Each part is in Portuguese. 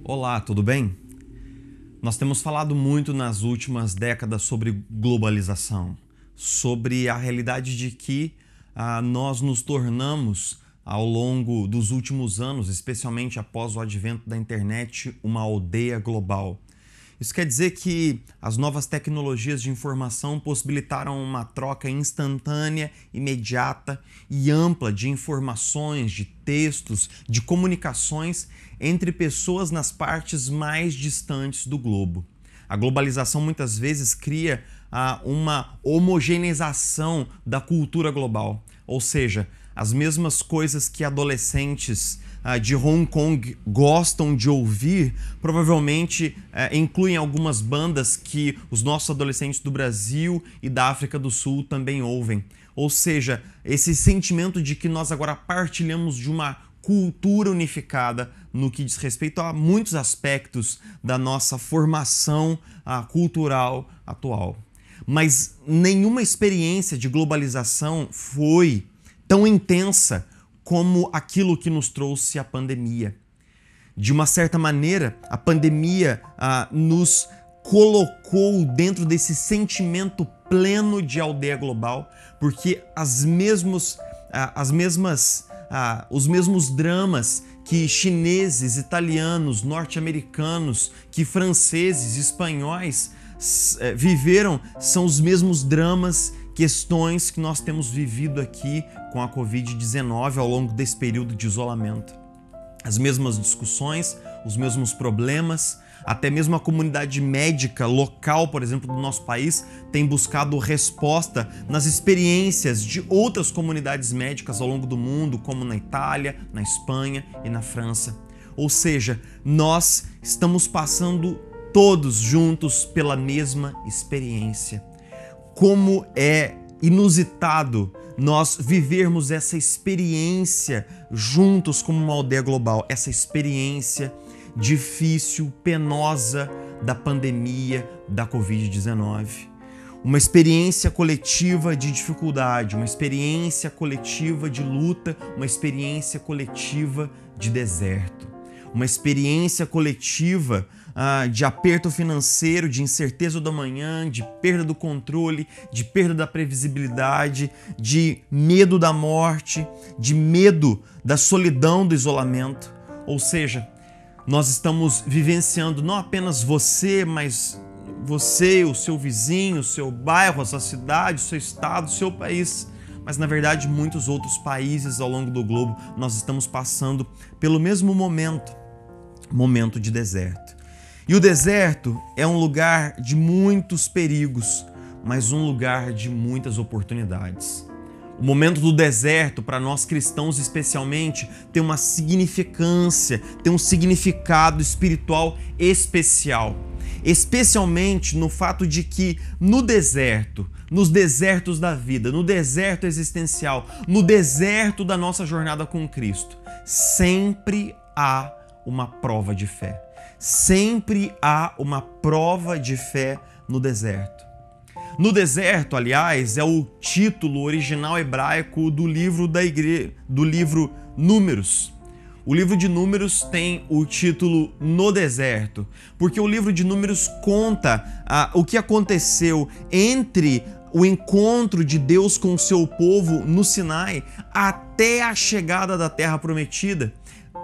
Olá, tudo bem? Nós temos falado muito nas últimas décadas sobre globalização, sobre a realidade de que nós nos tornamos, ao longo dos últimos anos, especialmente após o advento da internet, uma aldeia global. Isso quer dizer que as novas tecnologias de informação possibilitaram uma troca instantânea, imediata e ampla de informações, de textos, de comunicações entre pessoas nas partes mais distantes do globo. A globalização muitas vezes cria uma homogeneização da cultura global, ou seja, as mesmas coisas que adolescentes de Hong Kong gostam de ouvir, provavelmente incluem algumas bandas que os nossos adolescentes do Brasil e da África do Sul também ouvem. Ou seja, esse sentimento de que nós agora partilhamos de uma cultura unificada no que diz respeito a muitos aspectos da nossa formação cultural atual. Mas nenhuma experiência de globalização foi tão intensa como aquilo que nos trouxe a pandemia. De uma certa maneira, a pandemia nos colocou dentro desse sentimento pleno de aldeia global, porque os mesmos dramas que chineses, italianos, norte-americanos, que franceses, espanhóis viveram são os mesmos dramas, questões que nós temos vivido aqui com a Covid-19 ao longo desse período de isolamento. As mesmas discussões, os mesmos problemas, até mesmo a comunidade médica local, por exemplo, do nosso país, tem buscado resposta nas experiências de outras comunidades médicas ao longo do mundo, como na Itália, na Espanha e na França. Ou seja, nós estamos passando todos juntos pela mesma experiência. Como é inusitado nós vivermos essa experiência juntos como uma aldeia global, essa experiência difícil, penosa da pandemia da Covid-19. Uma experiência coletiva de dificuldade, uma experiência coletiva de luta, uma experiência coletiva de deserto, uma experiência coletiva de aperto financeiro, de incerteza do amanhã, de perda do controle, de perda da previsibilidade, de medo da morte, de medo da solidão do isolamento. Ou seja, nós estamos vivenciando não apenas você, mas você, o seu vizinho, o seu bairro, a sua cidade, o seu estado, o seu país, mas na verdade muitos outros países ao longo do globo nós estamos passando pelo mesmo momento de deserto. E o deserto é um lugar de muitos perigos, mas um lugar de muitas oportunidades. O momento do deserto, para nós cristãos especialmente, tem uma significância, tem um significado espiritual especial. Especialmente no fato de que no deserto, nos desertos da vida, no deserto existencial, no deserto da nossa jornada com Cristo, sempre há uma prova de fé. Sempre há uma prova de fé no deserto. No deserto, aliás, é o título original hebraico do livro do livro Números. O livro de Números tem o título No Deserto, porque o livro de Números conta o que aconteceu entre o encontro de Deus com o seu povo no Sinai até a chegada da Terra Prometida,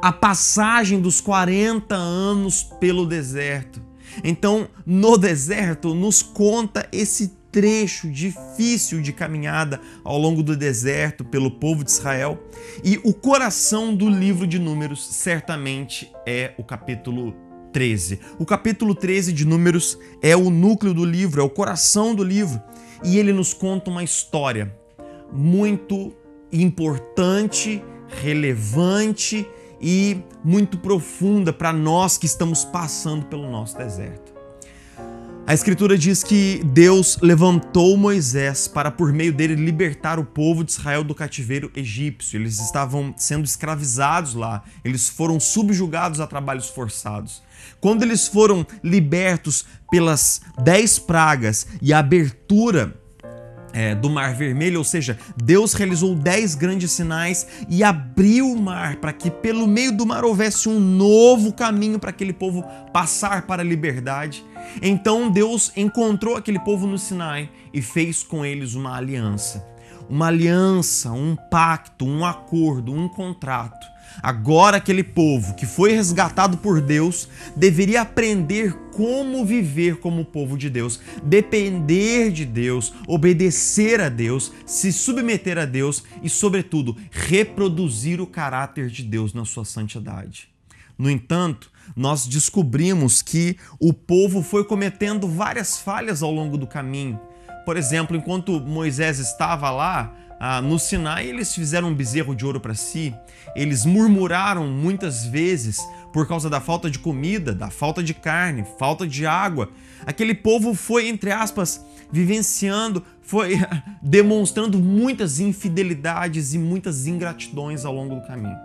a passagem dos 40 anos pelo deserto. Então, no deserto, nos conta esse trecho difícil de caminhada ao longo do deserto pelo povo de Israel. E o coração do livro de Números certamente é o capítulo 13. O capítulo 13 de Números é o núcleo do livro, é o coração do livro. E ele nos conta uma história muito importante, relevante e muito profunda para nós que estamos passando pelo nosso deserto. A Escritura diz que Deus levantou Moisés para, por meio dele, libertar o povo de Israel do cativeiro egípcio. Eles estavam sendo escravizados lá, eles foram subjugados a trabalhos forçados. Quando eles foram libertos pelas 10 pragas e a abertura do Mar Vermelho, ou seja, Deus realizou 10 grandes sinais e abriu o mar para que pelo meio do mar houvesse um novo caminho para aquele povo passar para a liberdade. Então Deus encontrou aquele povo no Sinai e fez com eles uma aliança. Uma aliança, um pacto, um acordo, um contrato. Agora aquele povo que foi resgatado por Deus deveria aprender como viver como povo de Deus, depender de Deus, obedecer a Deus, se submeter a Deus e, sobretudo, reproduzir o caráter de Deus na sua santidade. No entanto, nós descobrimos que o povo foi cometendo várias falhas ao longo do caminho. Por exemplo, enquanto Moisés estava lá, no Sinai, eles fizeram um bezerro de ouro para si, eles murmuraram muitas vezes por causa da falta de comida, da falta de carne, falta de água. Aquele povo foi, entre aspas, vivenciando, foi demonstrando muitas infidelidades e muitas ingratidões ao longo do caminho.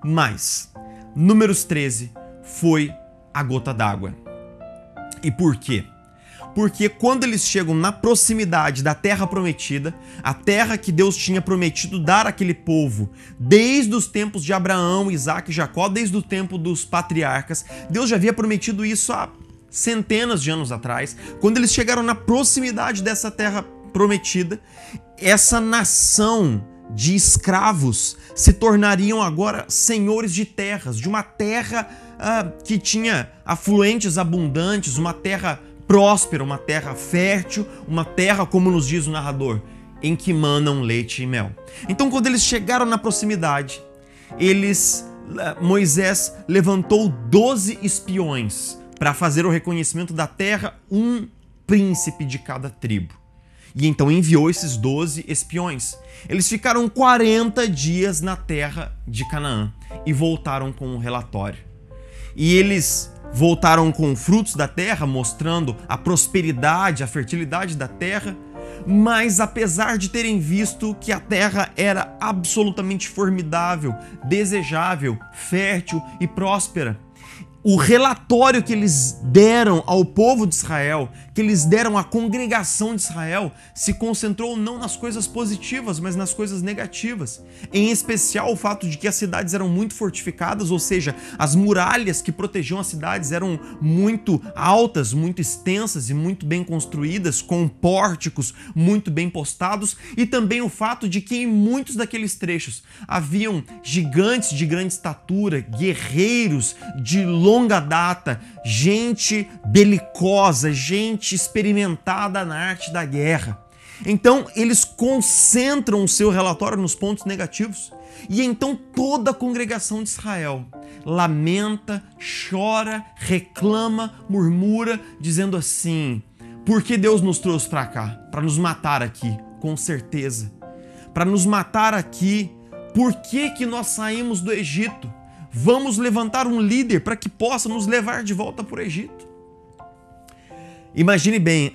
Mas, Números 13 foi a gota d'água. E por quê? Porque quando eles chegam na proximidade da terra prometida, a terra que Deus tinha prometido dar àquele povo, desde os tempos de Abraão, Isaac e Jacó, desde o tempo dos patriarcas, Deus já havia prometido isso há centenas de anos atrás. Quando eles chegaram na proximidade dessa terra prometida, essa nação de escravos se tornariam agora senhores de terras, de uma terra que tinha afluentes abundantes, uma terra próspera, uma terra fértil, uma terra, como nos diz o narrador, em que manam leite e mel. Então, quando eles chegaram na proximidade, Moisés levantou 12 espiões para fazer o reconhecimento da terra, um príncipe de cada tribo. E então enviou esses 12 espiões. Eles ficaram 40 dias na terra de Canaã e voltaram com um relatório. E eles voltaram com frutos da terra, mostrando a prosperidade, a fertilidade da terra, mas apesar de terem visto que a terra era absolutamente formidável, desejável, fértil e próspera, o relatório que eles deram ao povo de Israel, que eles deram à congregação de Israel, se concentrou não nas coisas positivas, mas nas coisas negativas. Em especial o fato de que as cidades eram muito fortificadas, ou seja, as muralhas que protegiam as cidades eram muito altas, muito extensas e muito bem construídas, com pórticos muito bem postados, e também o fato de que em muitos daqueles trechos haviam gigantes de grande estatura, guerreiros de longa data, gente belicosa, gente experimentada na arte da guerra. Então eles concentram o seu relatório nos pontos negativos e então toda a congregação de Israel lamenta, chora, reclama, murmura, dizendo assim: por que Deus nos trouxe para cá? Para nos matar aqui, com certeza. Para nos matar aqui. Por que nós saímos do Egito? Vamos levantar um líder para que possa nos levar de volta para o Egito. Imagine bem,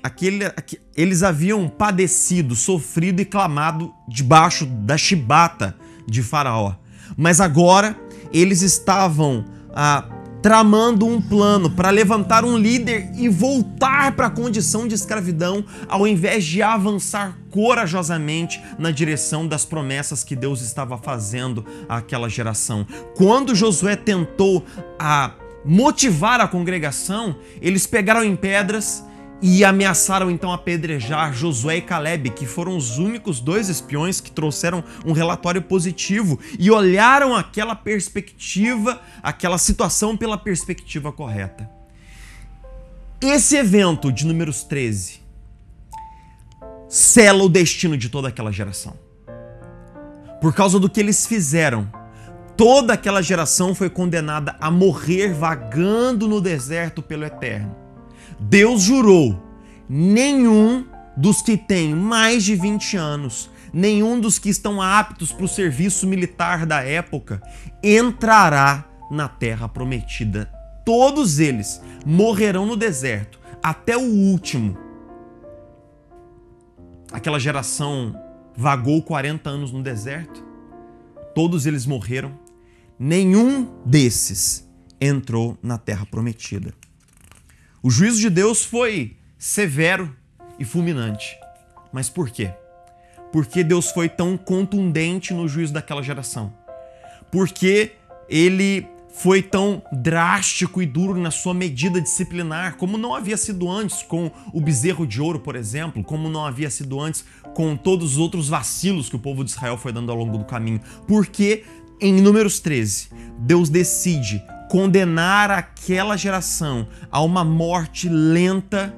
eles haviam padecido, sofrido e clamado debaixo da chibata de Faraó. Mas agora eles estavam tramando um plano para levantar um líder e voltar para a condição de escravidão, ao invés de avançar corajosamente na direção das promessas que Deus estava fazendo àquela geração. Quando Josué tentou motivar a congregação, eles pegaram em pedras e ameaçaram então apedrejar Josué e Calebe, que foram os únicos 2 espiões que trouxeram um relatório positivo e olharam aquela perspectiva, aquela situação pela perspectiva correta. Esse evento de Números 13 sela o destino de toda aquela geração. Por causa do que eles fizeram, toda aquela geração foi condenada a morrer vagando no deserto pelo Eterno. Deus jurou: nenhum dos que têm mais de 20 anos, nenhum dos que estão aptos para o serviço militar da época, entrará na terra prometida. Todos eles morrerão no deserto, até o último. Aquela geração vagou 40 anos no deserto, todos eles morreram, nenhum desses entrou na terra prometida. O juízo de Deus foi severo e fulminante. Mas por quê? por que Deus foi tão contundente no juízo daquela geração. Por que ele foi tão drástico e duro na sua medida disciplinar, como não havia sido antes com o bezerro de ouro, por exemplo, como não havia sido antes com todos os outros vacilos que o povo de Israel foi dando ao longo do caminho. Porque em Números 13, Deus decide condenar aquela geração a uma morte lenta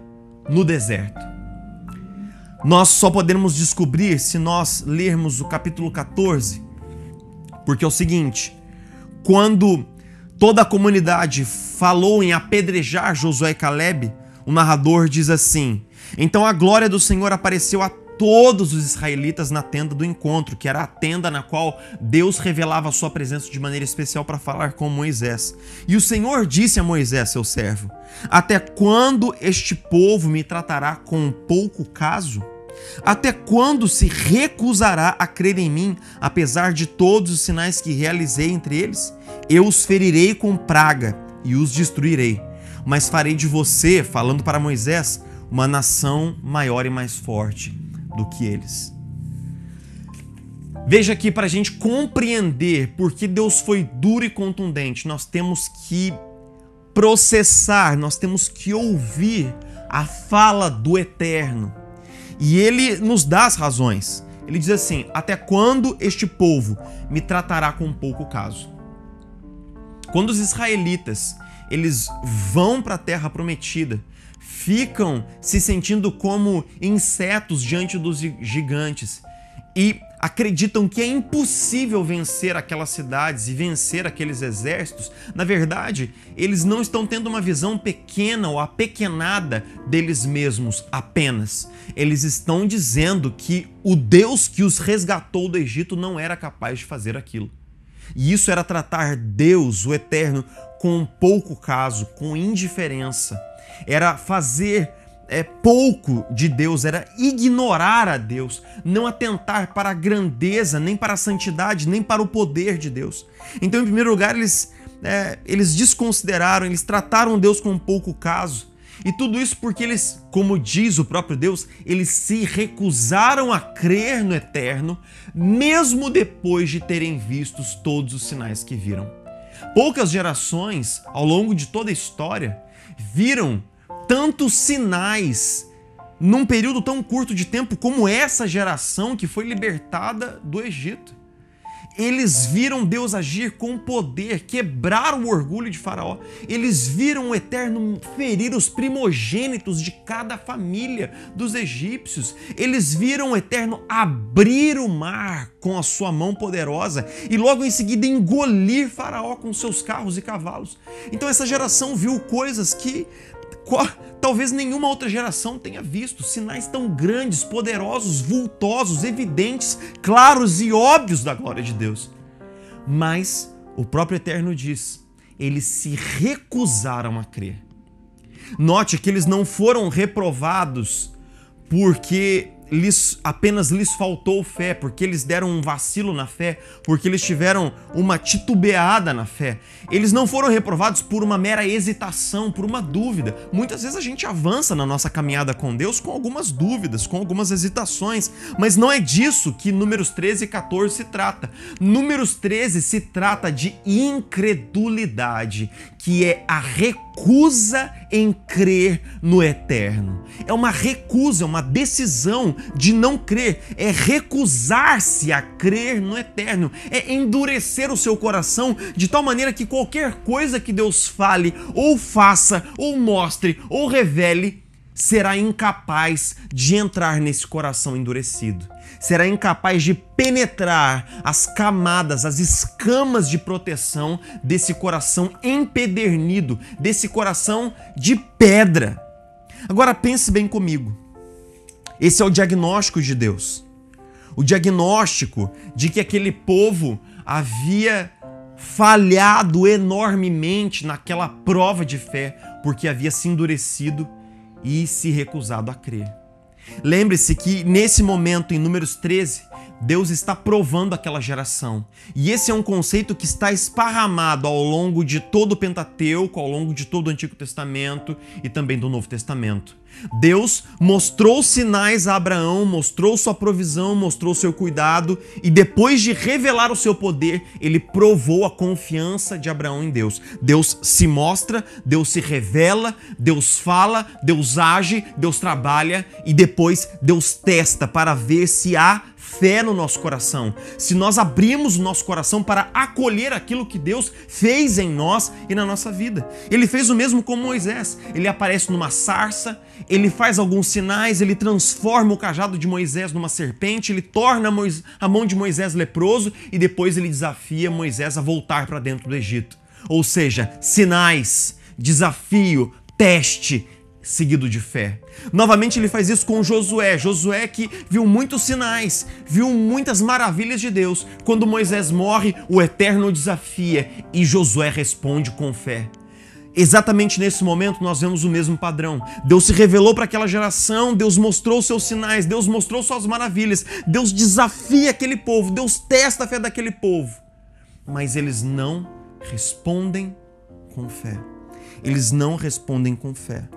no deserto. Nós só podemos descobrir se nós lermos o capítulo 14, porque é o seguinte: quando toda a comunidade falou em apedrejar Josué e Caleb, o narrador diz assim: então a glória do Senhor apareceu a todos os israelitas na tenda do encontro, que era a tenda na qual Deus revelava a sua presença de maneira especial para falar com Moisés. E o Senhor disse a Moisés, seu servo: até quando este povo me tratará com pouco caso? Até quando se recusará a crer em mim, apesar de todos os sinais que realizei entre eles? Eu os ferirei com praga e os destruirei, mas farei de você, falando para Moisés, uma nação maior e mais forte do que eles. Veja aqui, para a gente compreender por que Deus foi duro e contundente, nós temos que processar, nós temos que ouvir a fala do Eterno. E ele nos dá as razões. Ele diz assim: até quando este povo me tratará com pouco caso? Quando os israelitas eles vão para a terra prometida, ficam se sentindo como insetos diante dos gigantes e acreditam que é impossível vencer aquelas cidades e vencer aqueles exércitos, na verdade, eles não estão tendo uma visão pequena ou apequenada deles mesmos apenas. Eles estão dizendo que o Deus que os resgatou do Egito não era capaz de fazer aquilo. E isso era tratar Deus, o Eterno, com pouco caso, com indiferença. Era fazer pouco de Deus, era ignorar a Deus, não atentar para a grandeza, nem para a santidade, nem para o poder de Deus. Então, em primeiro lugar, eles desconsideraram, eles trataram Deus com pouco caso. E tudo isso porque eles, como diz o próprio Deus, eles se recusaram a crer no Eterno, mesmo depois de terem visto todos os sinais que viram. Poucas gerações, ao longo de toda a história, viram tantos sinais num período tão curto de tempo como essa geração que foi libertada do Egito. Eles viram Deus agir com poder, quebrar o orgulho de Faraó. Eles viram o Eterno ferir os primogênitos de cada família dos egípcios. Eles viram o Eterno abrir o mar com a sua mão poderosa e logo em seguida engolir Faraó com seus carros e cavalos. Então essa geração viu coisas que talvez nenhuma outra geração tenha visto, sinais tão grandes, poderosos, vultosos, evidentes, claros e óbvios da glória de Deus. Mas o próprio Eterno diz, eles se recusaram a crer. Note que eles não foram reprovados porque apenas lhes faltou fé, porque eles deram um vacilo na fé, porque eles tiveram uma titubeada na fé. Eles não foram reprovados por uma mera hesitação, por uma dúvida. Muitas vezes a gente avança na nossa caminhada com Deus com algumas dúvidas, com algumas hesitações, mas não é disso que Números 13 e 14 se trata. Números 13 se trata de incredulidade, que é a recusa em crer no Eterno. É uma recusa, uma decisão de não crer, é recusar-se a crer no Eterno, é endurecer o seu coração de tal maneira que qualquer coisa que Deus fale, ou faça, ou mostre, ou revele, será incapaz de entrar nesse coração endurecido. Será incapaz de penetrar as camadas, as escamas de proteção desse coração empedernido, desse coração de pedra. Agora pense bem comigo. Esse é o diagnóstico de Deus. O diagnóstico de que aquele povo havia falhado enormemente naquela prova de fé, porque havia se endurecido e se recusado a crer. Lembre-se que nesse momento, em Números 13, Deus está provando aquela geração. E esse é um conceito que está esparramado ao longo de todo o Pentateuco, ao longo de todo o Antigo Testamento e também do Novo Testamento. Deus mostrou sinais a Abraão, mostrou sua provisão, mostrou seu cuidado, e depois de revelar o seu poder, ele provou a confiança de Abraão em Deus. Deus se mostra, Deus se revela, Deus fala, Deus age, Deus trabalha, e depois Deus testa para ver se há fé no nosso coração, se nós abrimos o nosso coração para acolher aquilo que Deus fez em nós e na nossa vida. Ele fez o mesmo com Moisés. Ele aparece numa sarça, ele faz alguns sinais, ele transforma o cajado de Moisés numa serpente, ele torna a mão de Moisés leproso e depois ele desafia Moisés a voltar para dentro do Egito. Ou seja, sinais, desafio, teste, seguido de fé. Novamente ele faz isso com Josué. Josué que viu muitos sinais, viu muitas maravilhas de Deus. Quando Moisés morre, o Eterno o desafia e Josué responde com fé. Exatamente nesse momento nós vemos o mesmo padrão. Deus se revelou para aquela geração, Deus mostrou seus sinais, Deus mostrou suas maravilhas, Deus desafia aquele povo, Deus testa a fé daquele povo. Mas eles não respondem com fé. Eles não respondem com fé.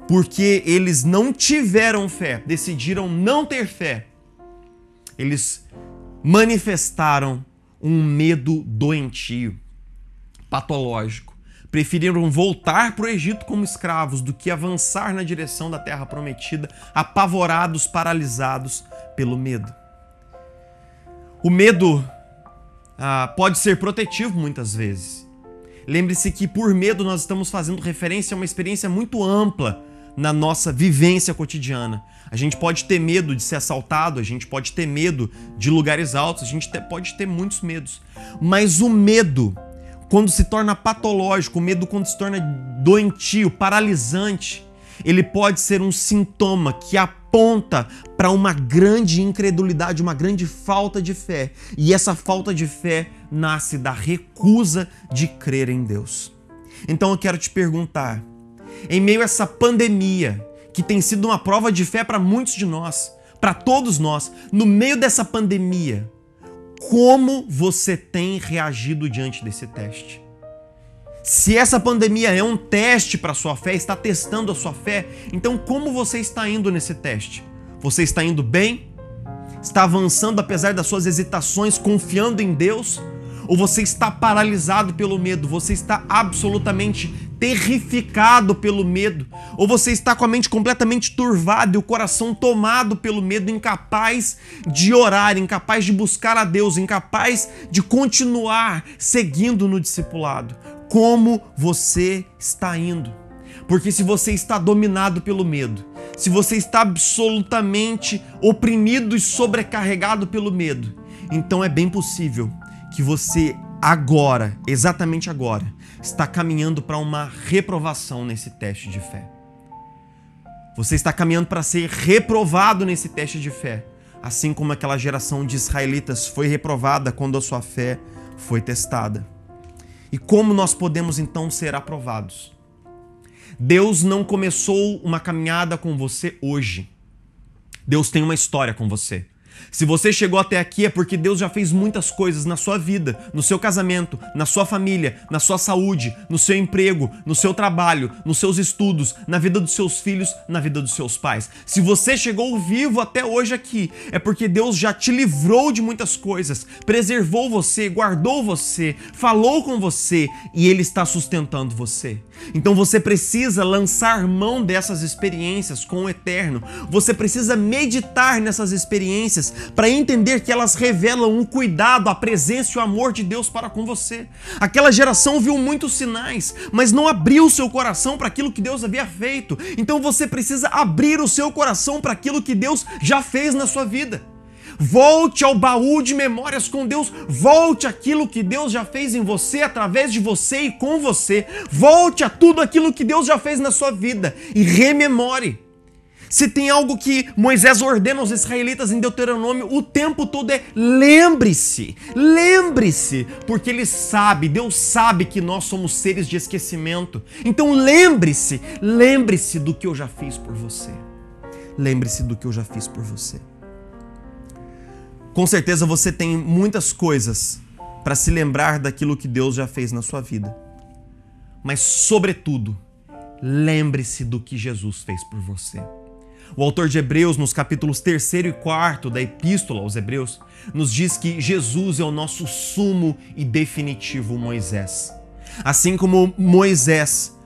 Porque eles não tiveram fé, decidiram não ter fé. Eles manifestaram um medo doentio, patológico. Preferiram voltar para o Egito como escravos do que avançar na direção da terra prometida, apavorados, paralisados pelo medo. O medo pode ser protetivo muitas vezes. Lembre-se que por medo nós estamos fazendo referência a uma experiência muito ampla na nossa vivência cotidiana. A gente pode ter medo de ser assaltado, a gente pode ter medo de lugares altos, a gente pode ter muitos medos. Mas o medo, quando se torna patológico, o medo quando se torna doentio, paralisante, ele pode ser um sintoma que aponta para uma grande incredulidade, uma grande falta de fé. E essa falta de fé nasce da recusa de crer em Deus. Então eu quero te perguntar, em meio a essa pandemia, que tem sido uma prova de fé para muitos de nós, para todos nós, no meio dessa pandemia, como você tem reagido diante desse teste? Se essa pandemia é um teste para a sua fé, está testando a sua fé, então como você está indo nesse teste? Você está indo bem? Está avançando apesar das suas hesitações, confiando em Deus? Ou você está paralisado pelo medo? Você está absolutamente terrificado pelo medo? Ou você está com a mente completamente turvada e o coração tomado pelo medo, incapaz de orar, incapaz de buscar a Deus, incapaz de continuar seguindo no discipulado? Como você está indo? Porque se você está dominado pelo medo, se você está absolutamente oprimido e sobrecarregado pelo medo, então é bem possível que você agora, exatamente agora, está caminhando para uma reprovação nesse teste de fé. Você está caminhando para ser reprovado nesse teste de fé, assim como aquela geração de israelitas foi reprovada quando a sua fé foi testada. E como nós podemos então ser aprovados? Deus não começou uma caminhada com você hoje. Deus tem uma história com você. Se você chegou até aqui é porque Deus já fez muitas coisas na sua vida, no seu casamento, na sua família, na sua saúde, no seu emprego, no seu trabalho, nos seus estudos, na vida dos seus filhos, na vida dos seus pais. Se você chegou vivo até hoje aqui, é porque Deus já te livrou de muitas coisas, preservou você, guardou você, falou com você e Ele está sustentando você. Então você precisa lançar mão dessas experiências com o Eterno. Você precisa meditar nessas experiências para entender que elas revelam um cuidado, a presença e o amor de Deus para com você. Aquela geração viu muitos sinais, mas não abriu o seu coração para aquilo que Deus havia feito. Então você precisa abrir o seu coração para aquilo que Deus já fez na sua vida. Volte ao baú de memórias com Deus, volte àquilo que Deus já fez em você, através de você e com você. Volte a tudo aquilo que Deus já fez na sua vida e rememore. Se tem algo que Moisés ordena aos israelitas em Deuteronômio o tempo todo é lembre-se, lembre-se, porque ele sabe, Deus sabe que nós somos seres de esquecimento. Então lembre-se, lembre-se do que eu já fiz por você. Lembre-se do que eu já fiz por você. Com certeza você tem muitas coisas para se lembrar daquilo que Deus já fez na sua vida. Mas, sobretudo, lembre-se do que Jesus fez por você. O autor de Hebreus, nos capítulos 3º e 4º da Epístola aos Hebreus, nos diz que Jesus é o nosso sumo e definitivo Moisés. Assim como Moisés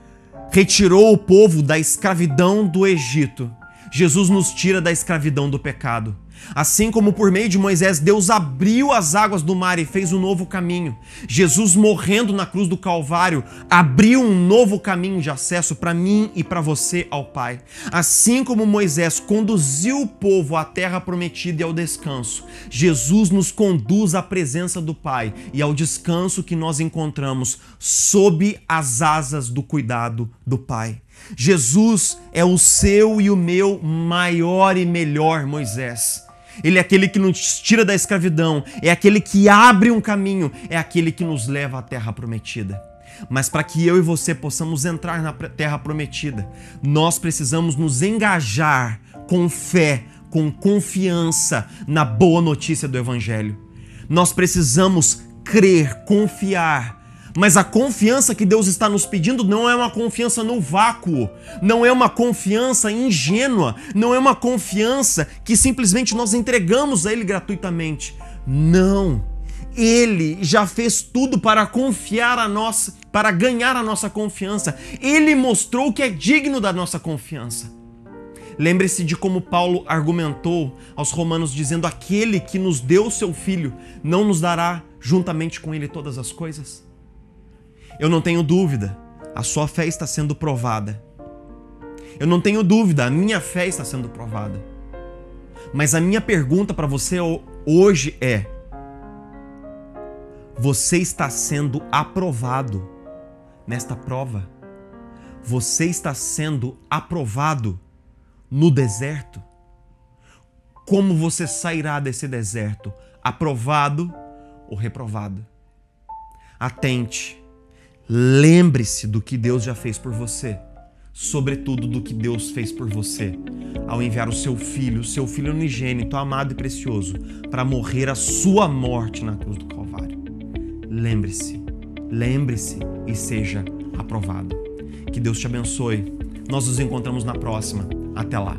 retirou o povo da escravidão do Egito, Jesus nos tira da escravidão do pecado. Assim como por meio de Moisés, Deus abriu as águas do mar e fez um novo caminho. Jesus, morrendo na cruz do Calvário, abriu um novo caminho de acesso para mim e para você ao Pai. Assim como Moisés conduziu o povo à terra prometida e ao descanso, Jesus nos conduz à presença do Pai e ao descanso que nós encontramos sob as asas do cuidado do Pai. Jesus é o seu e o meu maior e melhor Moisés. Ele é aquele que nos tira da escravidão, é aquele que abre um caminho, é aquele que nos leva à terra prometida. Mas para que eu e você possamos entrar na terra prometida, nós precisamos nos engajar com fé, com confiança na boa notícia do Evangelho. Nós precisamos crer, confiar. Mas a confiança que Deus está nos pedindo não é uma confiança no vácuo, não é uma confiança ingênua, não é uma confiança que simplesmente nós entregamos a Ele gratuitamente. Não, Ele já fez tudo para para ganhar a nossa confiança. Ele mostrou que é digno da nossa confiança. Lembre-se de como Paulo argumentou aos romanos dizendo: aquele que nos deu o seu Filho não nos dará juntamente com Ele todas as coisas? Eu não tenho dúvida, a sua fé está sendo provada. Eu não tenho dúvida, a minha fé está sendo provada. Mas a minha pergunta para você hoje é: você está sendo aprovado nesta prova? Você está sendo aprovado no deserto? Como você sairá desse deserto? Aprovado ou reprovado? Atente. Lembre-se do que Deus já fez por você, sobretudo do que Deus fez por você, ao enviar o seu Filho unigênito, amado e precioso, para morrer a sua morte na cruz do Calvário. Lembre-se e seja aprovado. Que Deus te abençoe. Nós nos encontramos na próxima. Até lá.